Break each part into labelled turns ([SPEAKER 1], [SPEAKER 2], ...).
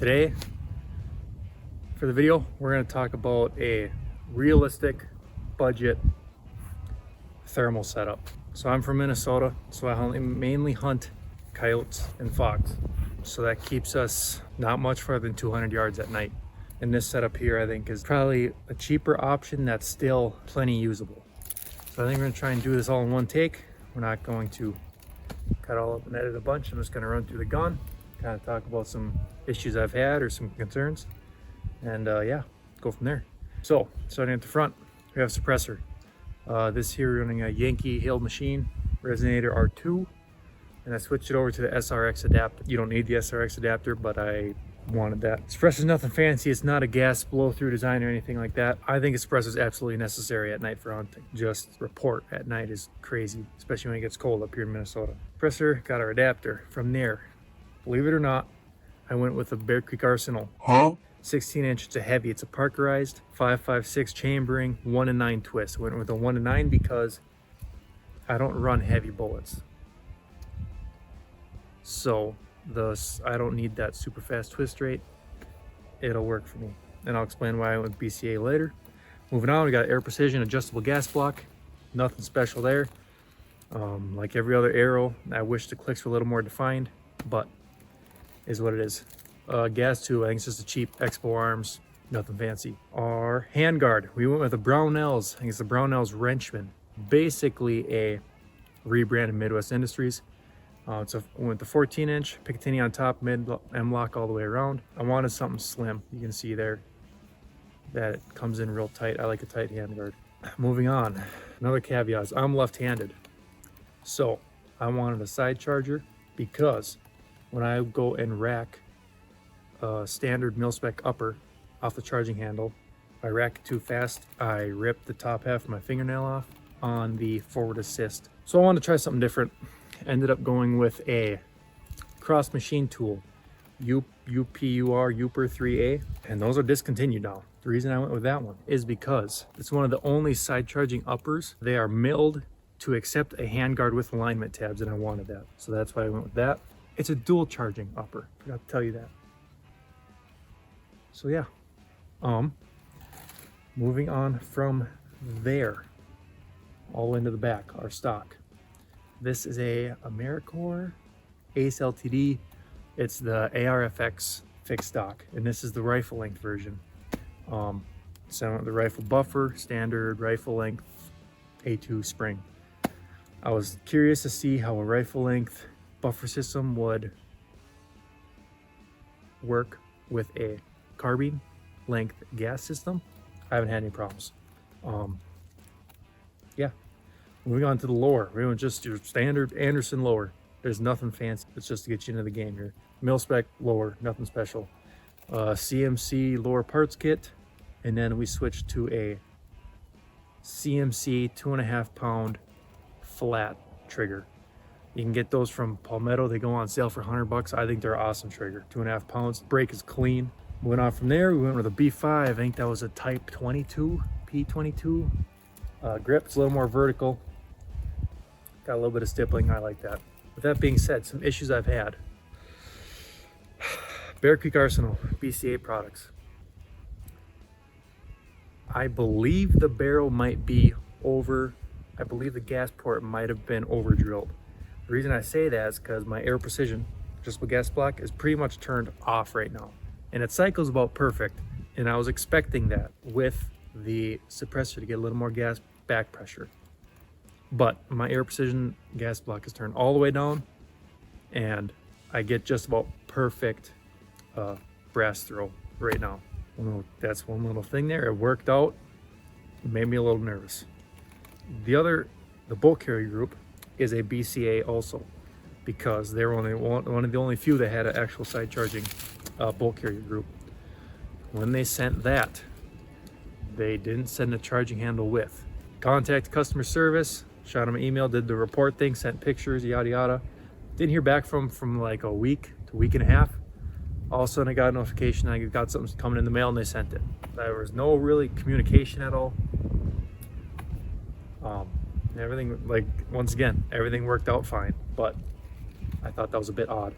[SPEAKER 1] Today, for the video, we're going to talk about a realistic budget thermal setup. So I'm from Minnesota, so I mainly hunt coyotes and fox. So that keeps us not much farther than 200 yards at night. And this setup here, I think, is probably a cheaper option that's still plenty usable. So I think we're going to try and do this all in one take. We're not going to cut all up and edit a bunch. I'm just going to run through the gun, kind of talk about some issues I've had or some concerns, and yeah, go from there. So starting at the front, we have suppressor. This here, we're running a Yankee Hill Machine Resonator R2, and I switched it over to the SRX adapter. You don't need the SRX adapter, but I wanted that. Suppressor's nothing fancy. It's not a gas blow-through design or anything like that. I think a suppressor is absolutely necessary at night for hunting. Just report at night is crazy, especially when it gets cold up here in Minnesota. Suppressor, got our adapter. From there, believe it or not, I went with a Bear Creek Arsenal. 16-inch, it's a heavy, it's a Parkerized 5.56 chambering, 1-in-9 twist. I went with a 1-in-9 because I don't run heavy bullets. So I don't need that super fast twist rate. It'll work for me. And I'll explain why I went with BCA later. Moving on, we got Air Precision adjustable gas block. Nothing special there. Like every other arrow, I wish the clicks were a little more defined, but is what it is. Gas tube, I think it's just a cheap Expo Arms, nothing fancy. Our handguard, we went with a Brownells. I think it's the Brownells Wrenchman. Basically a rebranded Midwest Industries. We went the 14-inch, Picatinny on top, mid M-lock all the way around. I wanted something slim. You can see there that it comes in real tight. I like a tight handguard. Moving on, another caveat is I'm left-handed. So I wanted a side charger because when I go and rack a standard mil-spec upper off the charging handle, if I rack it too fast, I rip the top half of my fingernail off on the forward assist. So I wanted to try something different. Ended up going with a Cross Machine Tool, UPUR 3A, and those are discontinued now. The reason I went with that one is because it's one of the only side charging uppers. They are milled to accept a handguard with alignment tabs, and I wanted that. So that's why I went with that. It's a dual charging upper, forgot to tell you that. So yeah, moving on from there, all into the back, our stock. This is a AmeriCorps Ace LTD. It's the ARFX fixed stock, and this is the rifle length version. So the rifle buffer, standard rifle length A2 spring. I was curious to see how a rifle length buffer system would work with a carbine length gas system. I haven't had any problems. Yeah. Moving on to the lower, we went just your standard Anderson lower. There's nothing fancy. It's just to get you into the game here. Mil-spec lower, nothing special. CMC lower parts kit, and then we switched to a CMC 2.5 pound flat trigger. You can get those from Palmetto. They go on sale for $100. I think they're an awesome trigger. 2.5 pounds. Brake is clean. Went on from there. We went with a B5. I think that was a Type 22, P22. Grip, it's a little more vertical. Got a little bit of stippling. I like that. With that being said, some issues I've had. Bear Creek Arsenal, BCA products. I believe the barrel might be over. I believe the gas port might have been over drilled. The reason I say that is because my Air Precision adjustable gas block is pretty much turned off right now. And it cycles about perfect. And I was expecting that with the suppressor to get a little more gas back pressure. But my Air Precision gas block is turned all the way down, and I get just about perfect brass throw right now. That's one little thing there. It worked out. It made me a little nervous. The bolt carrier group is a BCA also, because they're only one of the only few that had an actual side charging bolt carrier group. When they sent that, they didn't send a charging handle with. Contacted customer service, shot them an email, did the report thing, sent pictures, yada yada. Didn't hear back from like a week to a week and a half. All of a sudden I got a notification I got something coming in the mail, and they sent it. There was no really communication at all. Everything, like, once again, everything worked out fine, but I thought that was a bit odd.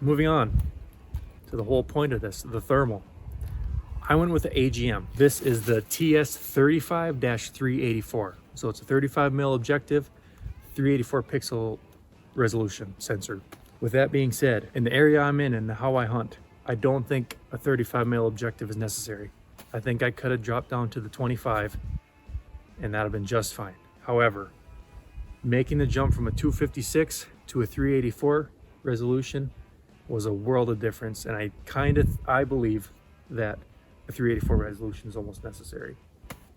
[SPEAKER 1] moving on to the whole point of this, the thermal. I went with the AGM. This is the TS35-384. So it's a 35 mil objective, 384 pixel resolution sensor. With that being said, in the area I'm in and how I hunt, I don't think a 35 mil objective is necessary. I think I could have dropped down to the 25 and that'd have been just fine. However, making the jump from a 256 to a 384 resolution was a world of difference, and I believe that a 384 resolution is almost necessary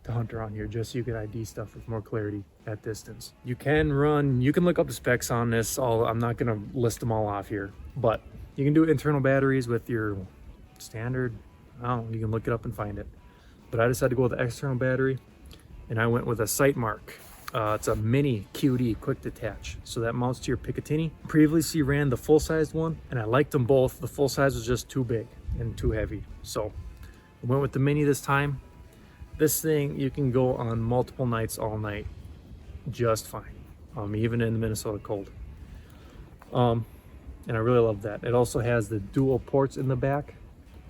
[SPEAKER 1] to hunt around here, just so you can ID stuff with more clarity at distance. You can look up the specs on this. I'm not gonna list them all off here, but you can do internal batteries with your standard, I don't know, you can look it up and find it. But I decided to go with the external battery, and I went with a Sightmark. It's a mini QD quick detach, so that mounts to your Picatinny. Previously ran the full-sized one, and I liked them both. The full size was just too big and too heavy, so I went with the mini this time. This thing, you can go on multiple nights all night just fine, even in the Minnesota cold. And I really love that. It also has the dual ports in the back,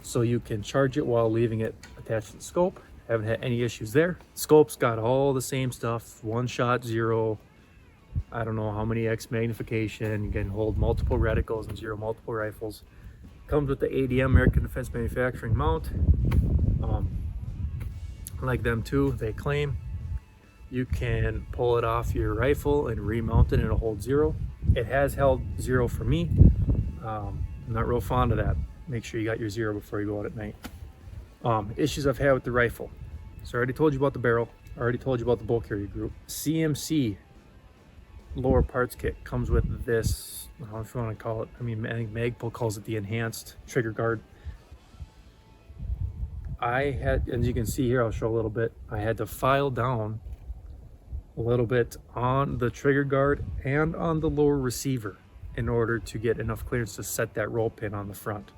[SPEAKER 1] so you can charge it while leaving it attached to the scope. Haven't had any issues there. Scope's got all the same stuff, one shot, zero, I don't know how many X magnification. You can hold multiple reticles and zero multiple rifles. Comes with the ADM, American Defense Manufacturing mount. Like them too, they claim you can pull it off your rifle and remount it and it'll hold zero. It has held zero for me. I'm not real fond of that. Make sure you got your zero before you go out at night. Issues I've had with the rifle. So I already told you about the barrel. I already told you about the bolt carrier group. CMC lower parts kit comes with this, I don't know if you want to call it, I think Magpul calls it the enhanced trigger guard. I had, as you can see here, I'll show a little bit, I had to file down a little bit on the trigger guard and on the lower receiver in order to get enough clearance to set that roll pin on the front.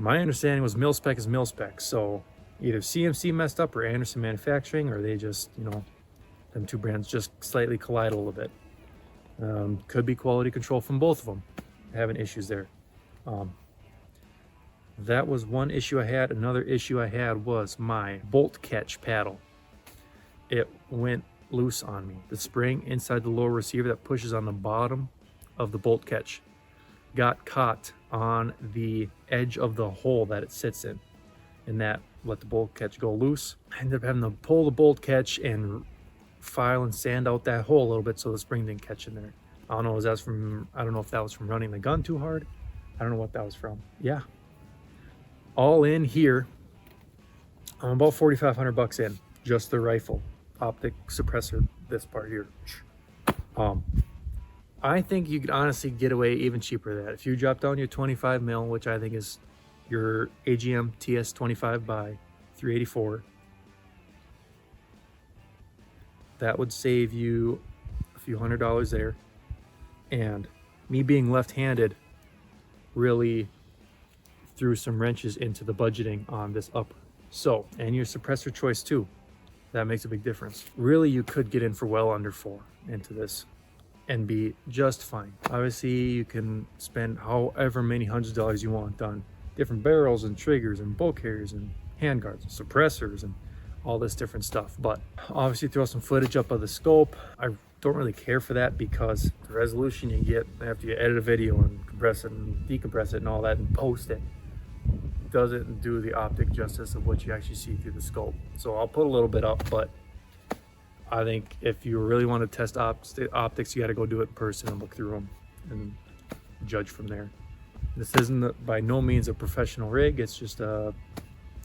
[SPEAKER 1] My understanding was mil spec is mil spec, so either CMC messed up or Anderson Manufacturing, or they just, them two brands just slightly collide a little bit. Could be quality control from both of them, having issues there. That was one issue I had. Another issue I had was my bolt catch paddle. It went loose on me. The spring inside the lower receiver that pushes on the bottom of the bolt catch got caught on the edge of the hole that it sits in, and that let the bolt catch go loose. I ended up having to pull the bolt catch and file and sand out that hole a little bit so the spring didn't catch in there. I don't know if that was from running the gun too hard. I don't know what that was from. Yeah, all in here, I'm about $4,500 in, just the rifle, optic suppressor, this part here. I think you could honestly get away even cheaper than that. If you drop down your 25 mil, which I think is your AGM TS25 by 384, that would save you a few $100s there. And me being left-handed really threw some wrenches into the budgeting on this upper. So, and your suppressor choice too, that makes a big difference. Really, you could get in for well under 4 into this and be just fine. Obviously, you can spend however many hundreds of dollars you want on different barrels and triggers and bolt carriers and handguards and suppressors and all this different stuff. But obviously throw some footage up of the scope. I don't really care for that because the resolution you get after you edit a video and compress it and decompress it and all that and post it doesn't do the optic justice of what you actually see through the scope. So I'll put a little bit up, but I think if you really want to test optics, you got to go do it in person and look through them and judge from there. This isn't by no means a professional rig, it's just a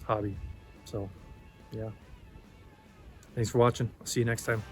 [SPEAKER 1] hobby. So yeah, thanks for watching. I'll see you next time.